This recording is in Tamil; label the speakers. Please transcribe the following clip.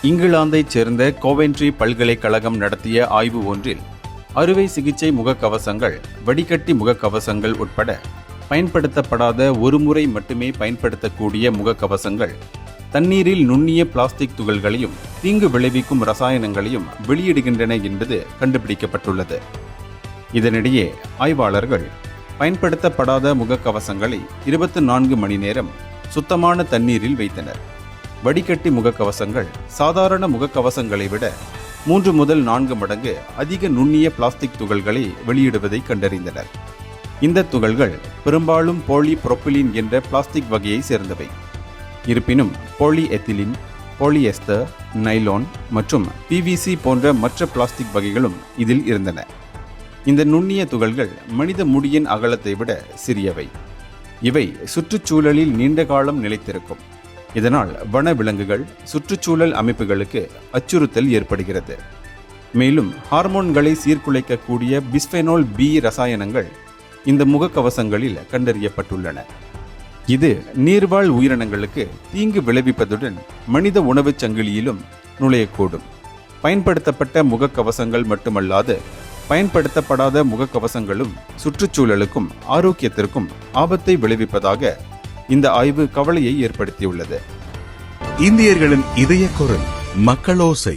Speaker 1: இங்கிலாந்தைச் சேர்ந்த கோவென்ட்ரி பல்கலைக்கழகம் நடத்திய ஆய்வு ஒன்றில் அறுவை சிகிச்சை முகக்கவசங்கள், வடிகட்டி முகக்கவசங்கள் உட்பட பயன்படுத்தப்படாத ஒருமுறை மட்டுமே பயன்படுத்தக்கூடிய முகக்கவசங்கள் தண்ணீரில் நுண்ணிய பிளாஸ்டிக் துகள்களையும் தீங்கு விளைவிக்கும் ரசாயனங்களையும் வெளியிடுகின்றன என்பது கண்டுபிடிக்கப்பட்டுள்ளது. இதனிடையே ஆய்வாளர்கள் பயன்படுத்தப்படாத முகக்கவசங்களை 24 மணி நேரம் சுத்தமான தண்ணீரில் வைத்தனர். வடிகட்டி முகக்கவசங்கள் சாதாரண முகக்கவசங்களை விட 3 முதல் 4 மடங்கு அதிக நுண்ணிய பிளாஸ்டிக் துகள்களை வெளியிடுவதை கண்டறிந்தனர். இந்த துகள்கள் பெரும்பாலும் பாலிபுரோபிலீன் என்ற பிளாஸ்டிக் வகையை சேர்ந்தவை. இருப்பினும் பாலிஎத்திலீன், பாலிஎஸ்டர், நைலான் மற்றும் PVC போன்ற மற்ற பிளாஸ்டிக் வகைகளும் இதில் இருந்தன. இந்த நுண்ணிய துகள்கள் மனித முடியின் அகலத்தை விட சிறியவை. இவை சுற்றுச்சூழலில் நீண்ட காலம் நிலைத்திருக்கும். இதனால் வனவிலங்குகள், சுற்றுச்சூழல் அமைப்புகளுக்கு அச்சுறுத்தல் ஏற்படுகிறது. மேலும் ஹார்மோன்களை சீர்குலைக்கக்கூடிய பிஸ்பெனோல் B ரசாயனங்கள் இந்த முகக்கவசங்களில் கண்டறியப்பட்டுள்ளன. இது நீர்வாழ் உயிரினங்களுக்கு தீங்கு விளைவிப்பதுடன் மனித உணவுச் சங்கிலியிலும் நுழையக்கூடும். பயன்படுத்தப்பட்ட முகக்கவசங்கள் மட்டுமல்லாது பயன்படுத்தப்படாத முகக்கவசங்களும் சுற்றுச்சூழலுக்கும் ஆரோக்கியத்திற்கும் ஆபத்தை விளைவிப்பதாக இந்த ஆய்வு கவலையை ஏற்படுத்தியுள்ளது.
Speaker 2: இந்தியர்களின் இதய குரல் மக்களோசை.